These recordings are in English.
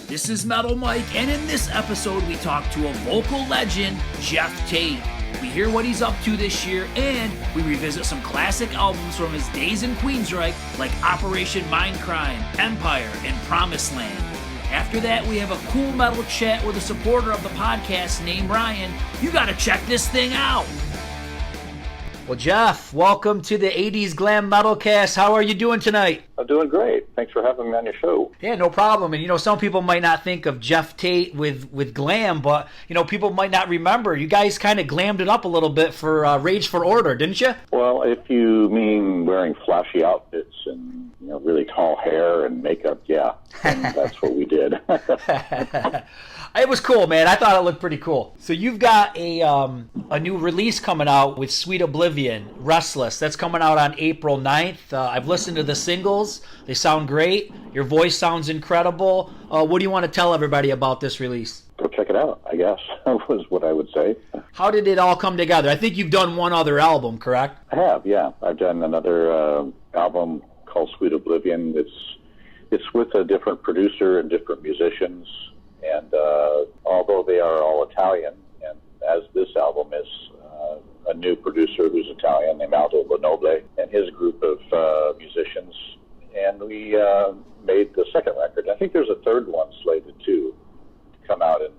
This is Metal Mike, and in this episode we talk to a vocal legend, Geoff Tate. We hear what he's up to this year, and we revisit some classic albums from his days in Queensryche, like Operation Mindcrime, Empire, and Promised Land. After that, we have a cool metal chat with a supporter of the podcast named Ryan. You gotta check this thing out! Well, Geoff, welcome to the 80's Glam Metalcast. How are you doing tonight? I'm doing great. Thanks for having me on your show. Yeah, no problem. And, some people might not think of Geoff Tate with Glam, but, people might not remember. You guys kind of glammed it up a little bit for Rage for Order, didn't you? Well, if you mean wearing flashy outfits and, really tall hair and makeup, yeah, that's what we did. It was cool, man. I thought it looked pretty cool. So you've got a new release coming out with Sweet Oblivion, Restless. That's coming out on April 9th. I've listened to the singles. They sound great. Your voice sounds incredible. What do you want to tell everybody about this release? Go check it out, I guess, was what I would say. How did it all come together? I think you've done one other album, correct? I have, yeah. I've done another album called Sweet Oblivion. It's with a different producer and different musicians. And although they are all Italian, and as this album is a new producer who's Italian named Aldo Lenoble and his group of musicians, and we made the second record. I think there's a third one slated to come out in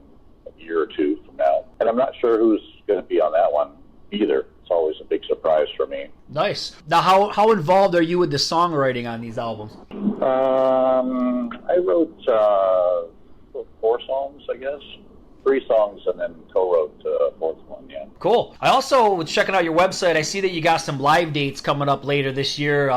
a year or two from now. And I'm not sure who's going to be on that one either. It's always a big surprise for me. Nice. Now, how involved are you with the songwriting on these albums? I wrote 4 songs, I guess. 3 songs, and then co-wrote a 4th one, yeah. Cool. I also was checking out your website. I see that you got some live dates coming up later this year,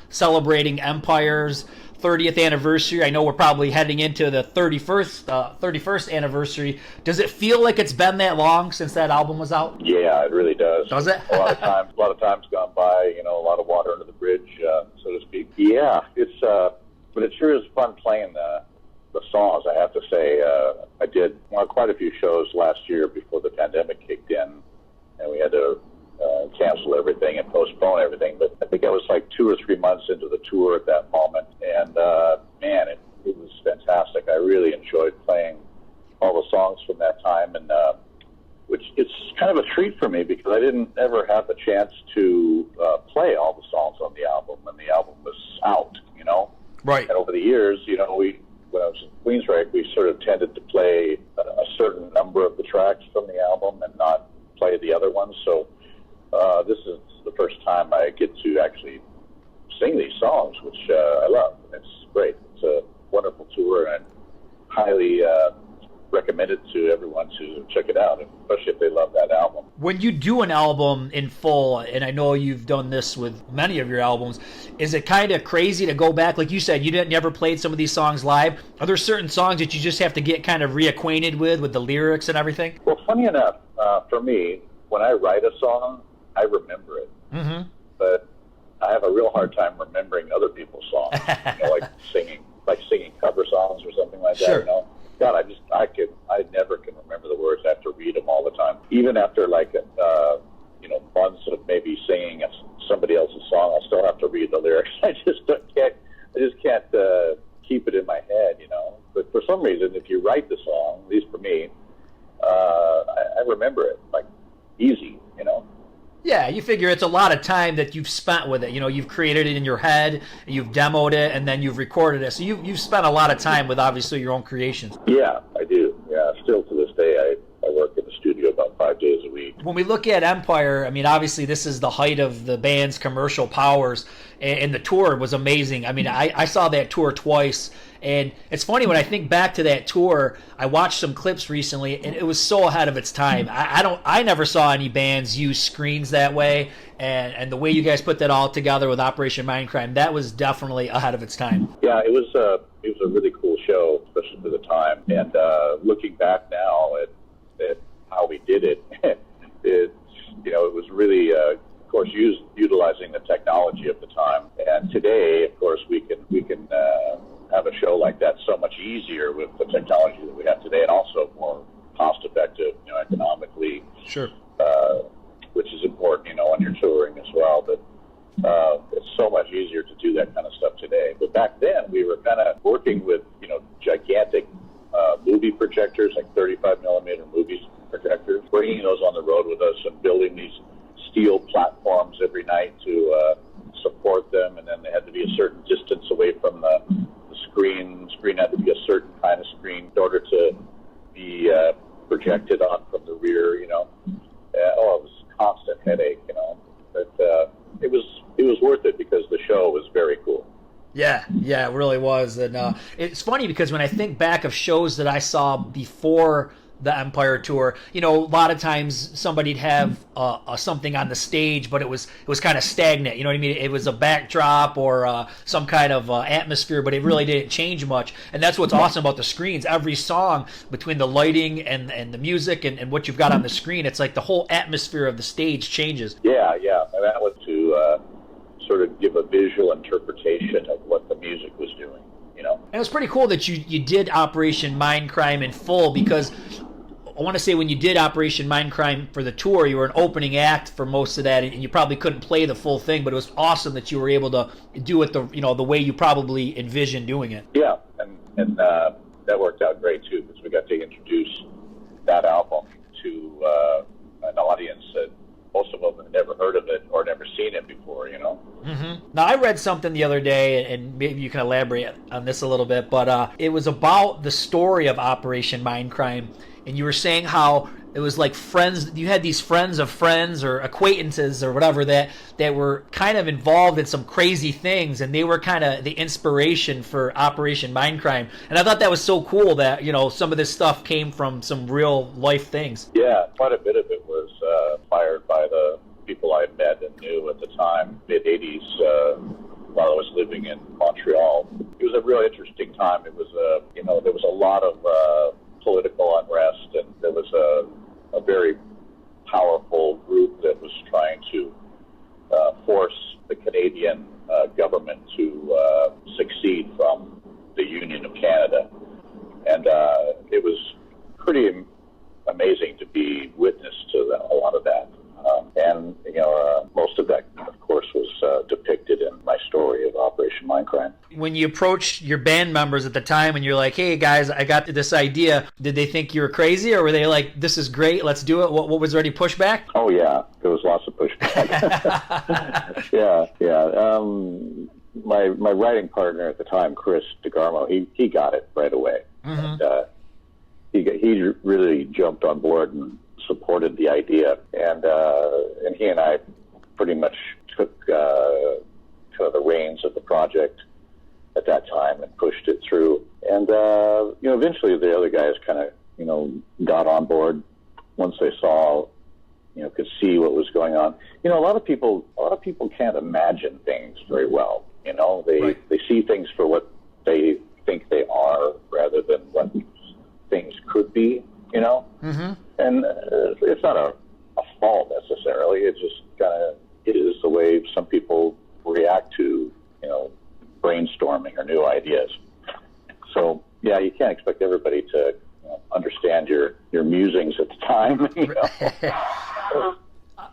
celebrating Empire's 30th anniversary. I know we're probably heading into the 31st anniversary. Does it feel like it's been that long since that album was out? Yeah, it really does. Does it? a lot of time's gone by, a lot of water under the bridge, so to speak. Yeah, but it sure is fun playing the songs, I have to say. I did quite a few shows last year before the pandemic kicked in, and we had to cancel everything and postpone everything. But I think I was like 2 or 3 months into the tour at that moment, and man, it was fantastic. I really enjoyed playing all the songs from that time, and which it's kind of a treat for me because I didn't ever have the chance to play all the songs on the album when the album was out, Right. And over the years, when I was in Queensryche, we sort of tended to play a certain number of the tracks from the album and not play the other ones. So this is the first time I get to actually sing these songs, which I love. It's great. It's a wonderful tour, and I highly recommend it to everyone to check it out, especially if they love that album. When you do an album in full, and I know you've done this with many of your albums, is it kind of crazy to go back? Like you said, you never played some of these songs live. Are there certain songs that you just have to get kind of reacquainted with the lyrics and everything? Well, funny enough, for me, when I write a song, I remember it. Mm-hmm. But I have a real hard time remembering other people's songs, like singing cover songs or something like Sure. that, God, I never can remember the words. I have to read them all the time. Even after months of maybe singing somebody else's song, I still have to read the lyrics. I just can't keep it in my head, But for some reason, if you write the song, at least for me, I remember it easy, Yeah, you figure it's a lot of time that you've spent with it. You've created it in your head, you've demoed it, and then you've recorded it. So you've spent a lot of time with, obviously, your own creations. Yeah, I do. Yeah, still to this day, I work in the studio about 5 days a week. When we look at Empire, obviously this is the height of the band's commercial powers, and the tour was amazing. I saw that tour twice, and it's funny when I think back to that tour. I watched some clips recently, and it was so ahead of its time. I never saw any bands use screens that way, and the way you guys put that all together with Operation Mindcrime, that was definitely ahead of its time. Yeah, it was a really cool show, especially for the time. And looking back now at how we did it, it was really, of course, utilizing the technology of the time. And today, of course, we can have a show like that so much easier with the technology that we have today, and also more cost effective, economically. Sure. Which is important, when you're touring as well. But it's so much easier to do that kind of stuff today. But back then, we were kind of working with, gigantic projectors, like 35 millimeter movie projectors, bringing those on the road with us and building these steel platforms every night to support them, and then they had to be a certain distance away from the screen. The screen had to be a certain kind of screen in order to be projected on from the rear, you know. It was a constant headache, you know. But it was worth it because the show was very cool. Yeah, it really was. And it's funny because when I think back of shows that I saw before the Empire Tour, you know, a lot of times somebody'd have something on the stage, but it was kind of stagnant. You know what I mean? It was a backdrop or some kind of atmosphere, but it really didn't change much. And that's what's awesome about the screens. Every song, between the lighting and the music and what you've got on the screen, it's like the whole atmosphere of the stage changes. Yeah. And that was to sort of give a visual interpretation of what the music was doing, you know? And it was pretty cool that you did Operation Mindcrime in full, because I want to say when you did Operation Mindcrime for the tour, you were an opening act for most of that, and you probably couldn't play the full thing, but it was awesome that you were able to do it the way you probably envisioned doing it. Yeah, and that worked out great too, because we got to introduce that album to an audience that most of them had never heard of it or never seen it before, you know? Mm-hmm. Now, I read something the other day, and maybe you can elaborate on this a little bit, but it was about the story of Operation Mindcrime, and you were saying how it was like friends, you had these friends of friends or acquaintances or whatever that were kind of involved in some crazy things, and they were kind of the inspiration for Operation Mindcrime. And I thought that was so cool that, you know, some of this stuff came from some real life things. Yeah, quite a bit of it was inspired by the people I met and knew at the time, mid-'80s, while I was living in Montreal. It was a real interesting time. It was, there was a lot of political unrest, and there was a very powerful group that was trying to force the Canadian government to succeed from the Union of Canada. And it was pretty amazing to be witness to a lot of that. And most of that, of course, was depicted in my story of Operation Mindcrime. When you approached your band members at the time and you're like, hey, guys, I got this idea, did they think you were crazy, or were they like, this is great, let's do it? What was there any pushback? Oh, yeah. There was lots of pushback. Yeah. My writing partner at the time, Chris DeGarmo, he got it right away. Mm-hmm. And he really jumped on board and supported the idea, and he and I pretty much took kind of the reins of the project at that time and pushed it through. And eventually the other guys kind of got on board once they saw, could see what was going on. A lot of people can't imagine things very well. They see things for what they think they are rather than what things could be. Mm-hmm. And it's not a fault necessarily. It just kind of is the way some people react to, brainstorming or new ideas. So, yeah, you can't expect everybody to understand your musings at the time.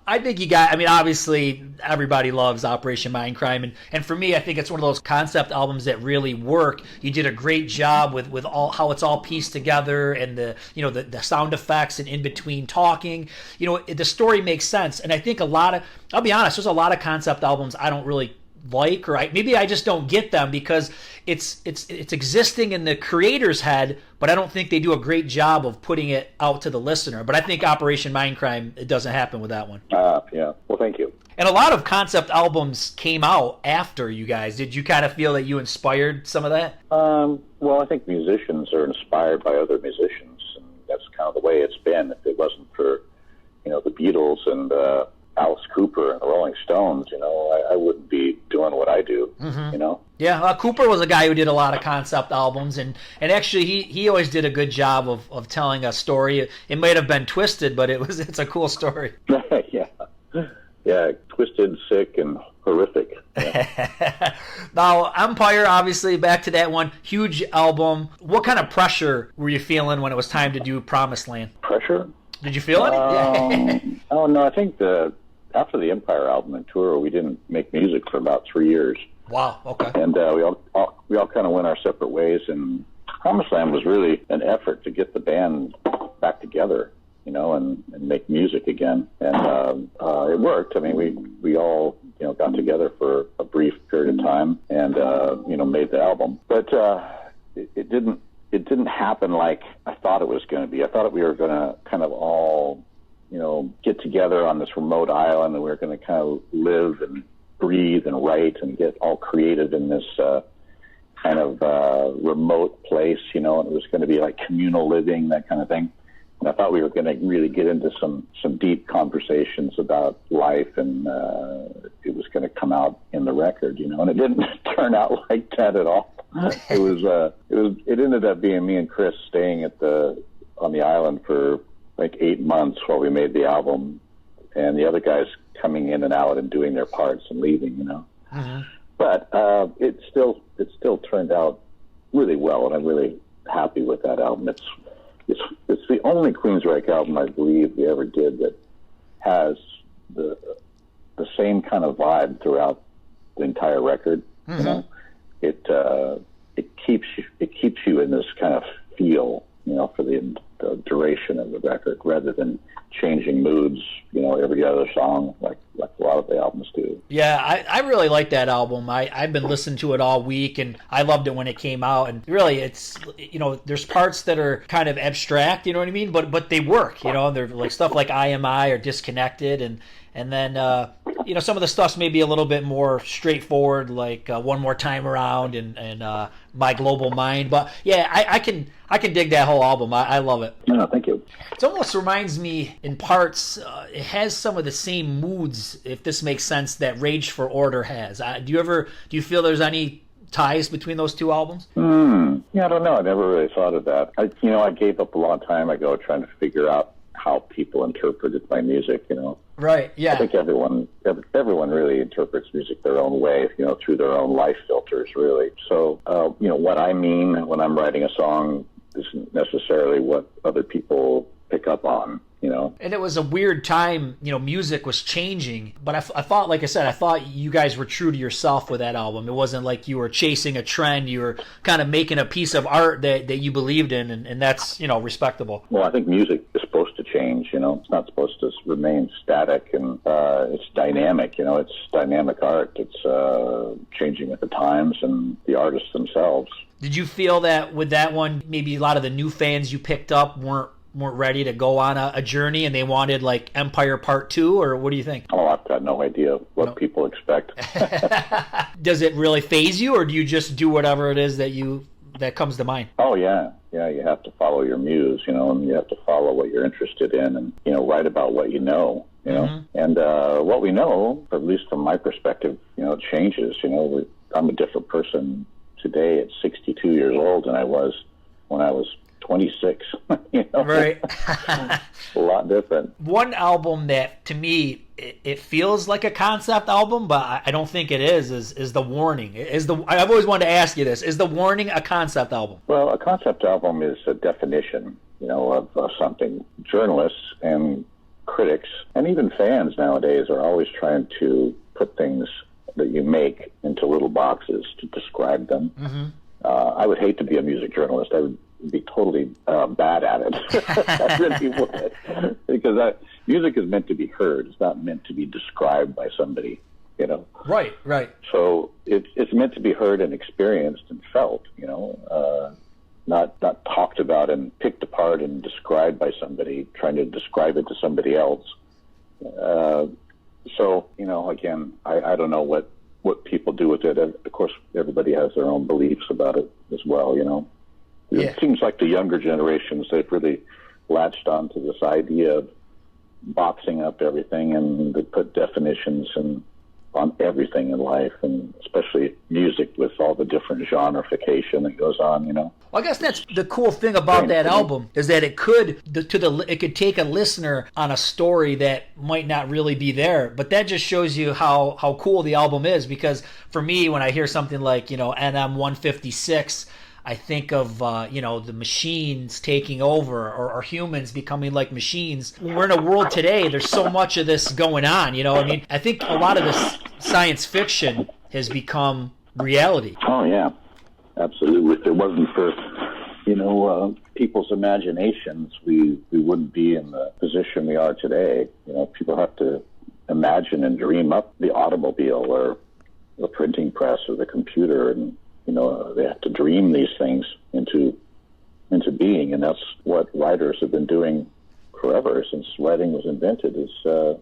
I think obviously everybody loves Operation Mindcrime, and for me, I think it's one of those concept albums that really work. You did a great job with all how it's all pieced together, and the sound effects and in between talking. The story makes sense, and I think I'll be honest, there's a lot of concept albums I don't really like, or maybe I just don't get them because it's existing in the creator's head, but I don't think they do a great job of putting it out to the listener. But I think Operation Mindcrime, it doesn't happen with that one. Yeah. Well, thank you. And a lot of concept albums came out after you guys. Did you kind of feel that you inspired some of that? Well, I think musicians are inspired by other musicians, and that's kind of the way it's been. If it wasn't for, the Beatles and Alice Cooper and the Rolling Stones, I wouldn't be doing what I do, mm-hmm. Yeah, Cooper was a guy who did a lot of concept albums, and actually he always did a good job of telling a story. It might have been twisted, but it's a cool story. Yeah, twisted, sick, and horrific. Yeah. Now, Empire, obviously, back to that one, huge album. What kind of pressure were you feeling when it was time to do Promised Land? Pressure? Did you feel any? Oh, no, I think after the Empire album and tour, we didn't make music for about 3 years. Wow, okay. And we all kind of went our separate ways, and Promised Land was really an effort to get the band back together, you know, and make music again. And it worked. I mean, we all, you know, got together for a brief period of time and, you know, made the album. But it didn't happen like I thought it was going to be. I thought we were going to kind of all, you know, get together on this remote island, and we were going to kind of live and breathe and write and get all creative in this kind of remote place, you know, and it was going to be like communal living, that kind of thing. And I thought we were going to really get into some deep conversations about life, and it was going to come out in the record, you know, and it didn't turn out like that at all. It ended up being me and Chris staying on the island for like 8 months while we made the album, and the other guys coming in and out and doing their parts and leaving, you know. Mm-hmm. But it still turned out really well, and I'm really happy with that album. It's the only Queensryche album I believe we ever did that has the same kind of vibe throughout the entire record. Mm-hmm. You know? It keeps you in this kind of feel, you know, for the duration of the record, rather than changing moods, you know, every other song like a lot of the albums do. Yeah, I really like that album. I've been listening to it all week, and I loved it when it came out. And really, it's, you know, there's parts that are kind of abstract, you know what I mean? But they work, you know. They're like stuff like I Am I or Disconnected, and then you know, some of the stuff's maybe a little bit more straightforward, like One More Time Around and My Global Mind. But yeah, I can dig that whole album. I love it. No, thank you. It almost reminds me in parts, it has some of the same moods, if this makes sense, that Rage for Order has. Do you feel there's any ties between those two albums? Yeah, I don't know. I never really thought of that. I gave up a long time ago trying to figure out how people interpreted my music, you know. Right, yeah. I think everyone really interprets music their own way, you know, through their own life filters, really. So, you know, what I mean when I'm writing a song isn't necessarily what other people pick up on, you know. And it was a weird time, you know, music was changing, but I thought, like I said, I thought you guys were true to yourself with that album. It wasn't like you were chasing a trend. You were kind of making a piece of art that you believed in, and that's, you know, respectable. Well, I think music is supposed to change, you know. It's not supposed to remain static, and it's dynamic, you know. It's dynamic art. It's changing with the times and the artists themselves. Did you feel that with that one, maybe a lot of the new fans you picked up weren't ready to go on a journey, and they wanted like Empire Part 2, or what do you think? Oh, I've got no idea what people expect. Does it really faze you, or do you just do whatever it is that comes to mind? Oh, yeah. Yeah, you have to follow your muse, you know, and you have to follow what you're interested in, and, you know, write about what you know, you know. Mm-hmm. And what we know, at least from my perspective, you know, changes. You know, I'm a different person today at 62 years old than I was when I was 26, you know? Right. A lot different. One album that, to me, it feels like a concept album, but I don't think it is The Warning. I've always wanted to ask you this. Is The Warning a concept album? Well, a concept album is a definition, you know, of something. Journalists and critics and even fans nowadays are always trying to put things that you make into little boxes to describe them. Mm-hmm. I would hate to be a music journalist. I would be totally bad at it. I really would. Because music is meant to be heard. It's not meant to be described by somebody, you know. Right. So it's meant to be heard and experienced and felt, you know, not talked about and picked apart and described by somebody trying to describe it to somebody else. So, you know, again, I don't know what people do with it. Of course, everybody has their own beliefs about it as well, you know. Yeah. It seems like the younger generations, they've really latched onto this idea of boxing up everything, and they put definitions on everything in life, and especially music with all the different genreification that goes on, you know. Well, I guess that's the cool thing about that album, is that it could take a listener on a story that might not really be there, but that just shows you how cool the album is. Because for me, when I hear something like, you know, NM 156, I think of, you know, the machines taking over, or humans becoming like machines. We're in a world today, there's so much of this going on, you know. I mean, I think a lot of this science fiction has become reality. Oh, yeah, absolutely. If it wasn't for people's imaginations, we wouldn't be in the position we are today. People have to imagine and dream up the automobile or the printing press or the computer, and they have to dream these things into being, and that's what writers have been doing forever since writing was invented, is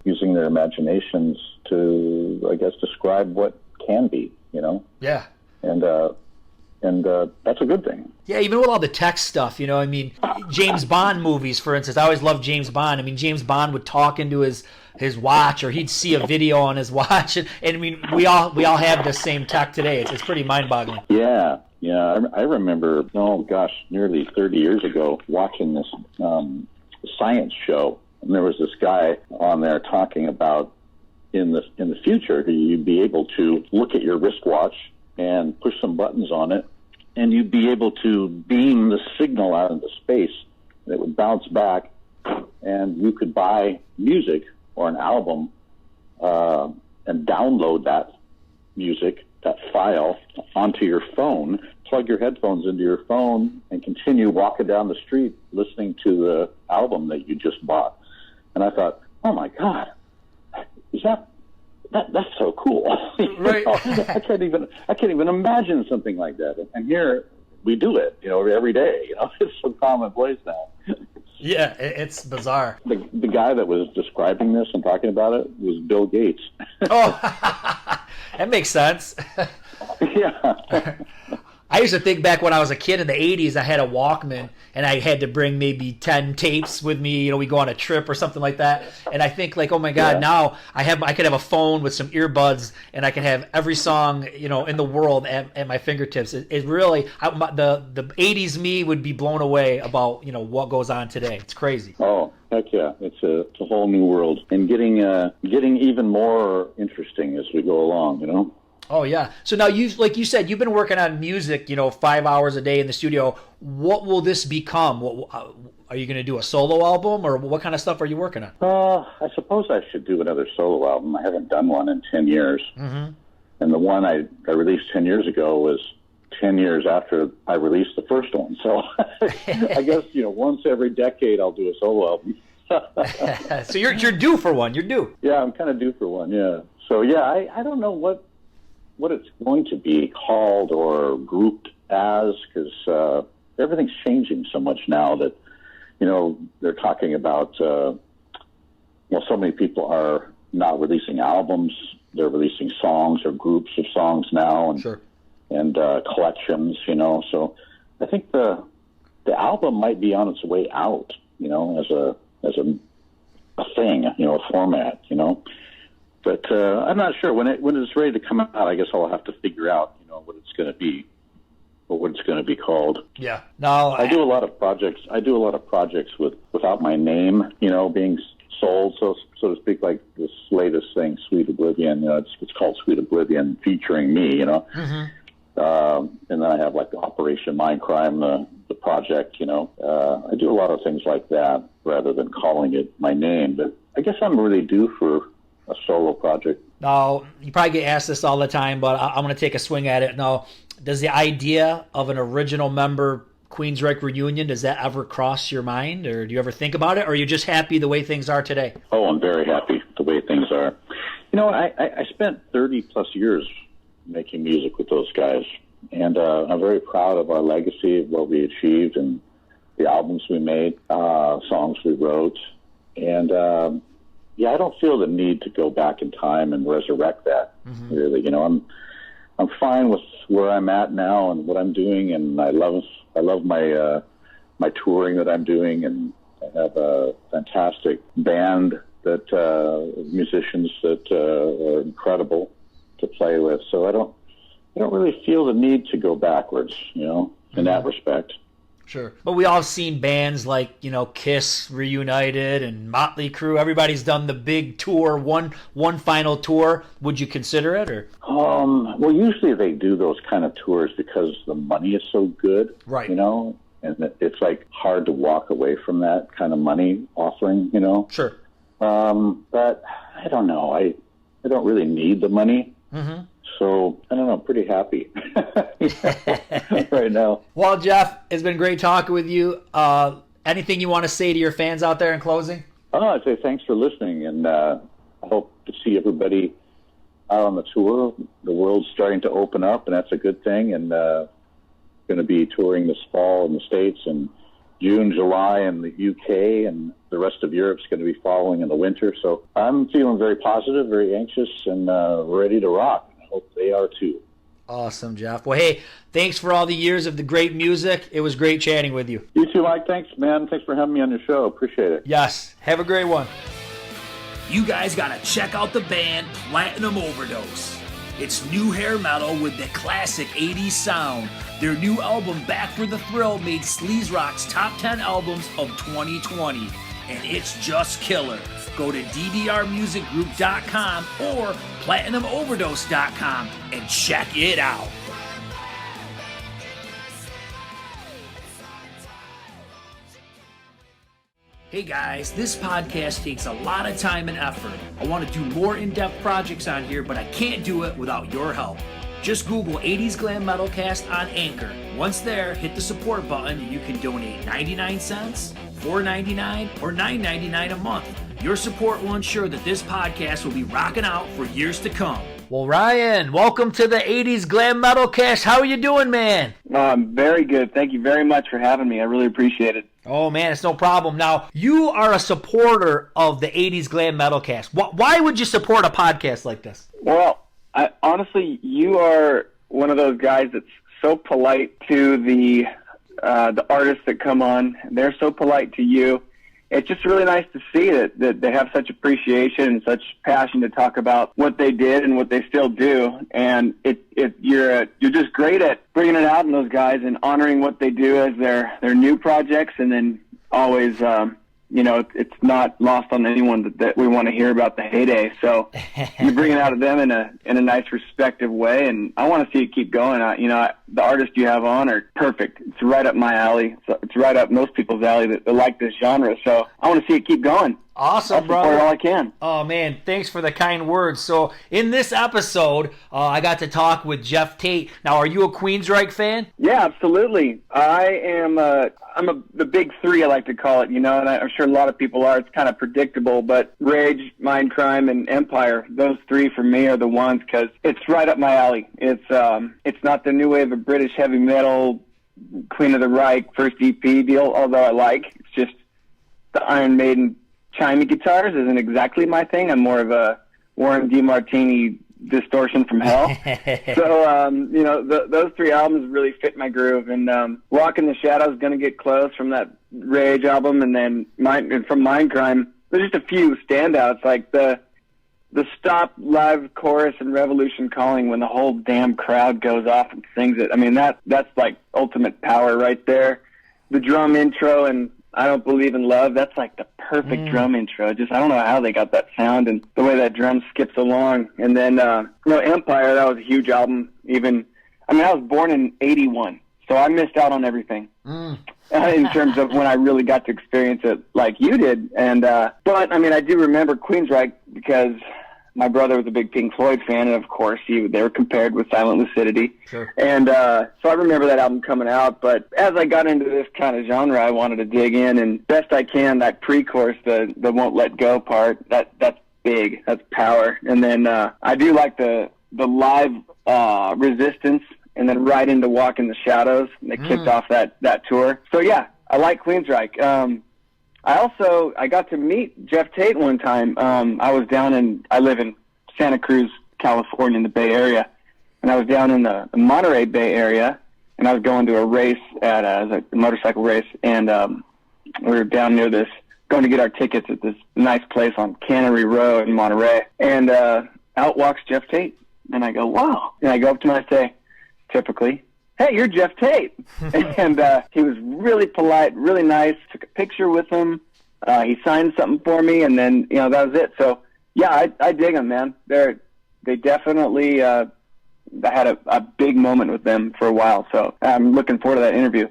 using their imaginations to, I guess, describe what can be. Yeah. And that's a good thing. Yeah, even with all the tech stuff, James Bond movies, for instance. I always loved James Bond. James Bond would talk into his watch, or he'd see a video on his watch, and we all have the same tech today. It's pretty mind-boggling. Yeah. I remember, nearly 30 years ago, watching this science show, and there was this guy on there talking about in the future you'd be able to look at your wristwatch and push some buttons on it, and you'd be able to beam the signal out into space, and it would bounce back, and you could buy music or an album and download that music, that file, onto your phone, plug your headphones into your phone, and continue walking down the street listening to the album that you just bought. And I thought, oh my God, that's so cool. Right. I can't even imagine something like that. And here we do it, every day. It's so commonplace now. Yeah, it's bizarre. The guy that was describing this and talking about it was Bill Gates. Oh, that makes sense. Yeah. I used to think back when I was a kid in the 80s, I had a Walkman, and I had to bring maybe 10 tapes with me. We go on a trip or something like that. And I think, like, oh my God, now I could have a phone with some earbuds, and I can have every song, in the world at my fingertips. It really, the 80s me would be blown away about, what goes on today. It's crazy. Oh, heck yeah. It's a whole new world, and getting even more interesting as we go along, Oh, yeah. So now, like you said, you've been working on music, 5 hours a day in the studio. What will this become? Are you going to do a solo album, or what kind of stuff are you working on? I suppose I should do another solo album. I haven't done one in 10 years. Mm-hmm. And the one I released 10 years ago was 10 years after I released the first one. So I guess, once every decade I'll do a solo album. So you're due for one. You're due. Yeah, I'm kind of due for one, yeah. So, yeah, I don't know what it's going to be called or grouped as, because everything's changing so much now that, they're talking about, so many people are not releasing albums. They're releasing songs or groups of songs now, and sure. and collections, So I think the album might be on its way out, as a thing, a format, But I'm not sure when it's ready to come out. I guess I'll have to figure out, what it's going to be, or what it's going to be called. Yeah. No, I do a lot of projects. Without my name, being sold, so to speak. Like this latest thing, Sweet Oblivion. It's called Sweet Oblivion, featuring me. Mm-hmm. And then I have like Operation Mindcrime, the project. I do a lot of things like that rather than calling it my name. But I guess I'm really due for a solo project. Now, you probably get asked this all the time, but I'm going to take a swing at it. Now, does the idea of an original member Queensryche reunion, does that ever cross your mind, or do you ever think about it, or are you just happy the way things are today? Oh, I'm very happy the way things are. I spent 30 plus years making music with those guys, and I'm very proud of our legacy, of what we achieved, and the albums we made, songs we wrote, and I don't feel the need to go back in time and resurrect that. Mm-hmm. Really, I'm fine with where I'm at now and what I'm doing, and I love my touring that I'm doing, and I have a fantastic band that musicians that are incredible to play with. So I don't really feel the need to go backwards, in that respect. Sure. But we all have seen bands like, Kiss reunited and Motley Crue. Everybody's done the big tour, one final tour. Would you consider it, or? Well, usually they do those kind of tours because the money is so good, right? And it's like hard to walk away from that kind of money offering, Sure. But I don't know. I don't really need the money. Mm-hmm. So, I don't know, pretty happy right now. Well, Geoff, it's been great talking with you. Anything you want to say to your fans out there in closing? Oh, I'd say thanks for listening, and I hope to see everybody out on the tour. The world's starting to open up, and that's a good thing, and going to be touring this fall in the States, and June, July in the UK, and the rest of Europe's going to be following in the winter. So I'm feeling very positive, very anxious, and ready to rock. I hope they are too. Awesome, Geoff. Well, hey, thanks for all the years of the great music. It was great chatting with you. You too, Mike. Thanks, man. Thanks for having me on your show. Appreciate it. Yes. Have a great one. You guys gotta check out the band Platinum Overdose. It's new hair metal with the classic 80s sound. Their new album, Back for the Thrill, made Sleaze Rock's top 10 albums of 2020. And it's just killer. Go to ddrmusicgroup.com or platinumoverdose.com and check it out. Hey guys, this podcast takes a lot of time and effort. I want to do more in-depth projects on here, but I can't do it without your help. Just Google 80's Glam Metalcast on Anchor. Once there, hit the support button and you can donate 99 cents, $4.99, or $9.99 a month. Your support will ensure that this podcast will be rocking out for years to come. Well, Ryan, welcome to the 80's Glam Metalcast. How are you doing, man? I'm very good. Thank you very much for having me. I really appreciate it. Oh, man, it's no problem. Now, you are a supporter of the 80's Glam Metalcast. Why would you support a podcast like this? Well, honestly, you are one of those guys that's so polite to the artists that come on. They're so polite to you. It's just really nice to see that they have such appreciation and such passion to talk about what they did and what they still do. And you're just great at bringing it out in those guys and honoring what they do as their new projects, and then always it's not lost on anyone that we want to hear about the heyday. So you bring it out of them in a nice, respectful way, and I want to see it keep going. The artists you have on are perfect. It's right up my alley. It's right up most people's alley that like this genre. So I want to see it keep going. Awesome, brother. I'll support all I can. Oh, man, thanks for the kind words. So in this episode, I got to talk with Geoff Tate. Now, are you a Queensryche fan? Yeah, absolutely. I am. The big three, I like to call it, and I'm sure a lot of people are. It's kind of predictable, but Rage, Mindcrime, and Empire, those three for me are the ones because it's right up my alley. It's not the new wave of British heavy metal, Queen of the Reich, first EP deal, although I like. It's just the Iron Maiden chimey guitars isn't exactly my thing. I'm more of a Warren DeMartini distortion from hell. So, those three albums really fit my groove. And Walk in the Shadows, Gonna Get Close from that Rage album, and then from Mindcrime, there's just a few standouts, like the stop live chorus in Revolution Calling when the whole damn crowd goes off and sings it. I mean, that's like ultimate power right there. The drum intro and I Don't Believe in Love, that's like the perfect drum intro. I don't know how they got that sound and the way that drum skips along. And then, Empire, that was a huge album. I was born in 81, so I missed out on everything in terms of when I really got to experience it like you did. And but, I do remember Queensryche because my brother was a big Pink Floyd fan, and of course they were compared with Silent Lucidity. Sure. And so I remember that album coming out, but as I got into this kind of genre, I wanted to dig in, and best I can, that pre-chorus, the Won't Let Go part, that's big, that's power. And then I do like the live Resistance, and then right into Walk in the Shadows, and they kicked off that tour. So yeah, I like Queensryche. I got to meet Geoff Tate one time. I live in Santa Cruz, California, in the Bay Area, and I was down in the Monterey Bay Area, and I was going to a race a motorcycle race, and we were down near going to get our tickets at this nice place on Cannery Road in Monterey, and out walks Geoff Tate, and I go, wow, and I go up to him and I say, typically, hey, you're Geoff Tate. And he was really polite, really nice, took a picture with him. He signed something for me, and then, that was it. So, yeah, I dig them, man. They definitely I had a big moment with them for a while, so I'm looking forward to that interview.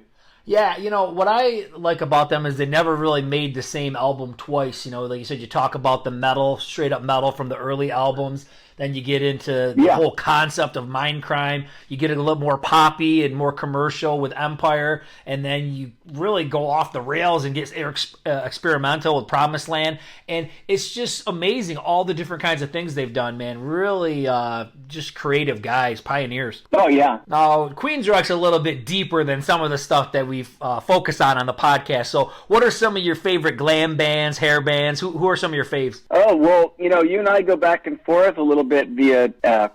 Yeah, what I like about them is they never really made the same album twice. Like you said, you talk about the metal, straight up metal from the early albums. Then you get into the whole concept of Mindcrime. You get a little more poppy and more commercial with Empire. And then you really go off the rails and get experimental with Promised Land. And it's just amazing all the different kinds of things they've done, man. Really just creative guys, pioneers. Oh, yeah. Now, Queensryche's a little bit deeper than some of the stuff that we've focused on the podcast. So what are some of your favorite glam bands, hair bands? Who are some of your faves? Oh, well, you and I go back and forth a little bit via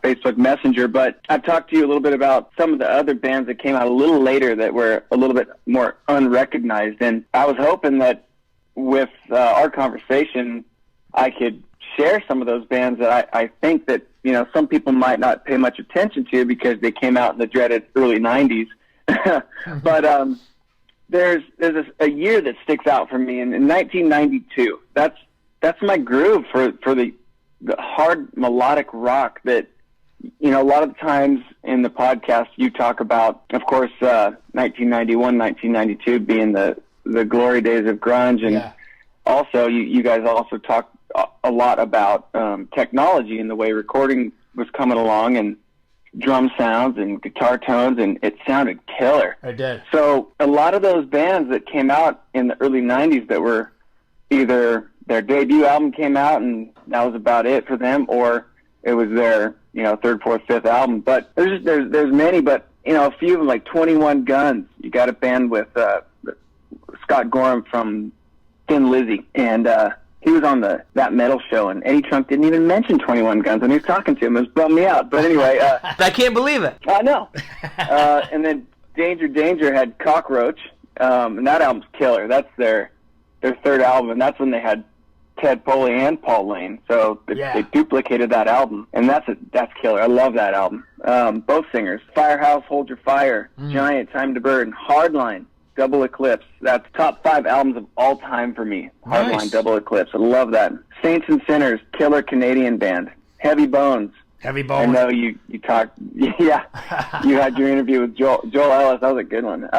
Facebook Messenger, but I've talked to you a little bit about some of the other bands that came out a little later that were a little bit more unrecognized. And I was hoping that with our conversation, I could share some of those bands that I think that, some people might not pay much attention to because they came out in the dreaded early 90s. But there's a year that sticks out for me, in 1992. That's my groove for the hard melodic rock that, a lot of times in the podcast you talk about, of course, 1991, 1992 being the glory days of grunge. And also you guys also talk a lot about technology and the way recording was coming along and drum sounds and guitar tones, and it sounded killer. I did. So a lot of those bands that came out in the early 90s that were either their debut album came out and that was about it for them, or it was their, third, fourth, fifth album. But there's many, but, a few of them, like 21 Guns. You got a band with Scott Gorham from Thin Lizzy, and he was on that metal show, and Eddie Trunk didn't even mention 21 Guns when he was talking to him. It was bummed me out. But anyway. I can't believe it. I know. And then Danger had Cockroach, and that album's killer. That's their third album, and that's when they had Ted Poley and Paul Lane. So they duplicated that album, and that's killer. I love that album. Both singers. Firehouse, Hold Your Fire, Giant, Time to Burn, Hardline, Double Eclipse. That's top 5 albums of all time for me. Hardline, Nice. Double Eclipse. I love that. Saints and Sinners, killer Canadian band. Heavy Bones. Heavy I Bones. know you talked. Yeah, you had your interview with Joel Ellis. That was a good one.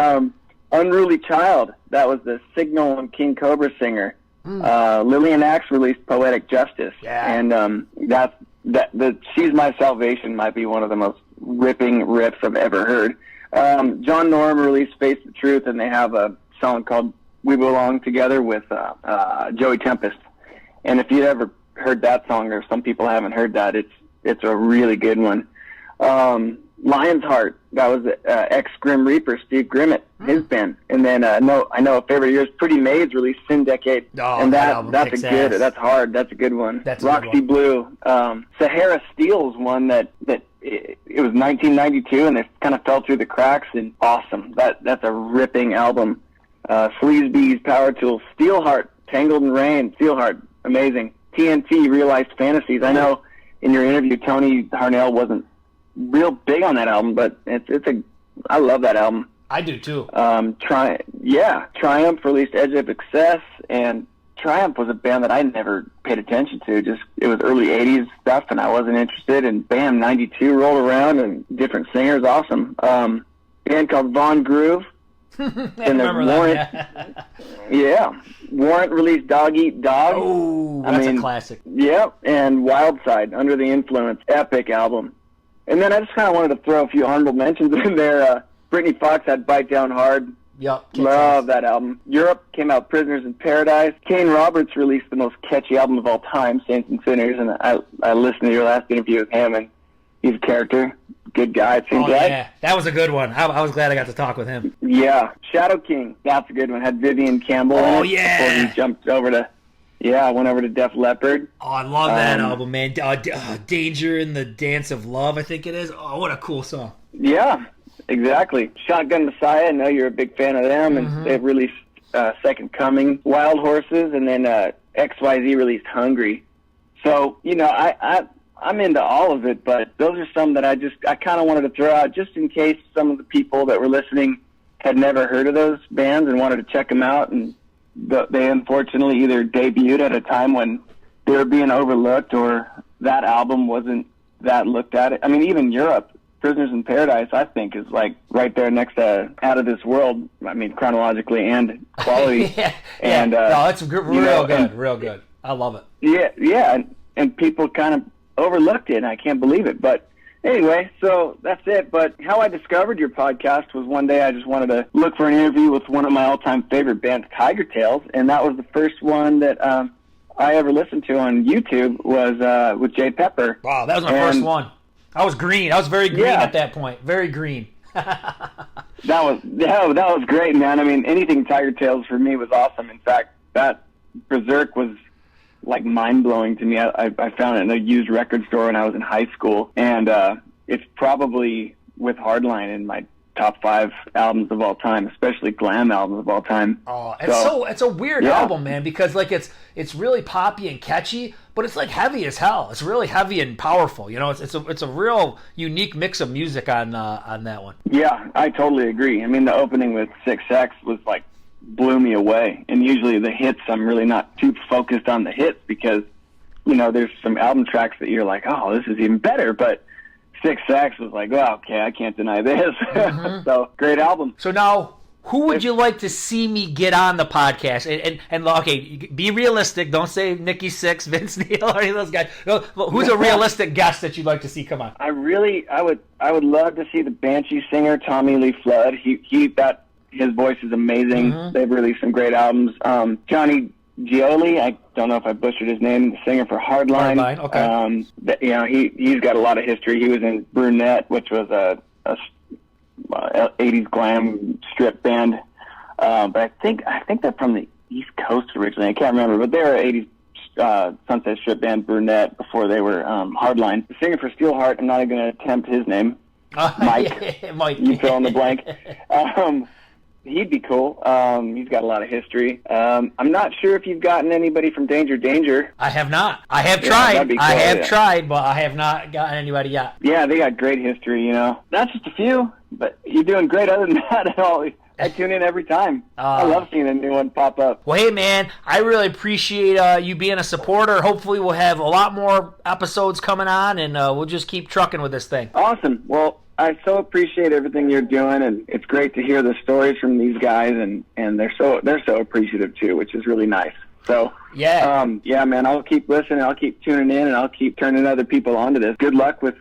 Unruly Child. That was the Signal and King Cobra singer. Lillian Axe released Poetic Justice, and the She's My Salvation might be one of the most ripping riffs I've ever heard. John Norum released Face the Truth, and they have a song called We Belong Together with Joey Tempest. And if you've ever heard that song, or some people haven't heard that, it's a really good one. Lion's Heart, that was ex-Grim Reaper, Steve Grimmett, his band. And then I know a favorite of yours, Pretty Maids released Sin Decade. Oh, and that album that's kicks a good, ass. that's hard, that's a good one. That's a good Roxy one. Blue. Sahara Steel's one that it was 1992 and it kind of fell through the cracks, and awesome. That's a ripping album. Sleaze Bees, Power Tools, Steelheart, Tangled in Rain, Steelheart, amazing. TNT, Realized Fantasies. I know in your interview, Tony Harnell wasn't real big on that album, but I love that album. I do too. Triumph released Edge of Excess, and Triumph was a band that I never paid attention to. Just it was early 80s stuff, and I wasn't interested, and bam, 92 rolled around, and different singers, awesome. Band called Von Groove. I And remember Warrant, that. Warrant released Dog Eat Dog. Oh, that's a classic. Yep, and Wildside, Under the Influence, epic album. And then I just kind of wanted to throw a few honorable mentions in there. Brittany Fox had Bite Down Hard. Yep. Love that album. Europe came out Prisoners in Paradise. Kane Roberts released the most catchy album of all time, Saints and Sinners, and I listened to your last interview with him, and he's a character. Good guy, it seems like. Yeah, that was a good one. I was glad I got to talk with him. Yeah, Shadow King, that's a good one. Had Vivian Campbell in it before he jumped over to, went over to Def Leppard. Oh, I love that album, man. Danger in the Dance of Love, I think it is. Oh, what a cool song. Yeah, exactly. Shotgun Messiah, I know you're a big fan of them, and they've released Second Coming, Wild Horses, and then XYZ released Hungry. So, I'm into all of it, but those are some that I kind of wanted to throw out just in case some of the people that were listening had never heard of those bands and wanted to check them out. And they unfortunately either debuted at a time when they were being overlooked, or that album wasn't that looked at. I mean, even Europe, Prisoners in Paradise, I think, is like right there next to Out of This World. I mean, chronologically and quality. And no, it's real good, and, real good. I love it. Yeah, and people kind of overlooked it, and I can't believe it. But anyway, so that's it. But how I discovered your podcast was one day I just wanted to look for an interview with one of my all-time favorite bands, Tiger Tails, and that was the first one that I ever listened to on YouTube was with Jay Pepper. Wow, that was my first one. I was green. I was very green at that point. Very green. That was great, man. I mean, anything Tiger Tails for me was awesome. In fact, that Berserk was like mind-blowing to me. I found it in a used record store when I was in high school, and it's probably with Hardline in my top 5 albums of all time, especially Glam albums of all time. Oh, it's a weird album, man, because like it's really poppy and catchy, but it's like heavy as hell. It's really heavy and powerful. You know, it's a real unique mix of music on that one. Yeah, I totally agree. I mean, the opening with 6X was like blew me away. And usually the hits, I'm really not too focused on the hits because, you know, there's some album tracks that you're like, oh, this is even better, but 6X was like, oh, okay, I can't deny this. Mm-hmm. So, great album. So now, who would you like to see me get on the podcast? And okay, be realistic. Don't say Nikki Sixx, Vince Neil, or any of those guys. No, who's a realistic guest that you'd like to see come on? I would love to see the Banshee singer Tommy Lee Flood. His voice is amazing. Mm-hmm. They've released some great albums. Johnny Gioli, I don't know if I butchered his name, the singer for Hardline. Okay. You know, he's got a lot of history. He was in Brunette, which was a 80's glam strip band. But I think they're from the East Coast originally. I can't remember, but they're 80's sunset strip band Brunette before they were Hardline. The singer for Steelheart, I'm not even going to attempt his name. Mike. Mike. You fill in the blank. He'd be cool. He's got a lot of history. I'm not sure if you've gotten anybody from Danger. I have not. I have tried. Cool, I have tried, but I have not gotten anybody yet. Yeah, they got great history, you know. That's just a few, but you're doing great other than that at all. I tune in every time. I love seeing a new one pop up. Well, hey, man, I really appreciate you being a supporter. Hopefully we'll have a lot more episodes coming on, and we'll just keep trucking with this thing. Awesome. Well, I so appreciate everything you're doing, and it's great to hear the stories from these guys, and they're so appreciative too, which is really nice. So yeah, man, I'll keep listening, I'll keep tuning in, and I'll keep turning other people onto this. Good luck with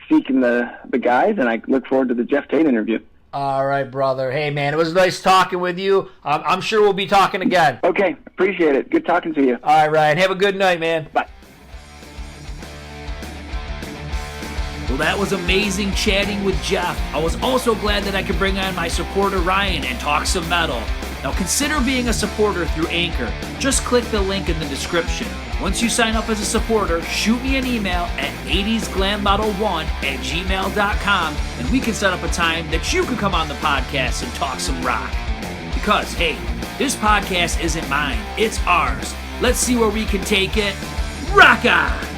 seeking the guys, and I look forward to the Geoff Tate interview. All right, brother. Hey, man, it was nice talking with you. I'm sure we'll be talking again. Okay, appreciate it. Good talking to you. All right, Ryan. Have a good night, man. Bye. Well, that was amazing chatting with Geoff. I was also glad that I could bring on my supporter Ryan and talk some metal. Now consider being a supporter through Anchor. Just click the link in the description. Once you sign up as a supporter, shoot me an email at 80'sglammodel1@gmail.com and we can set up a time that you can come on the podcast and talk some rock. Because, hey, this podcast isn't mine, it's ours. Let's see where we can take it. Rock on!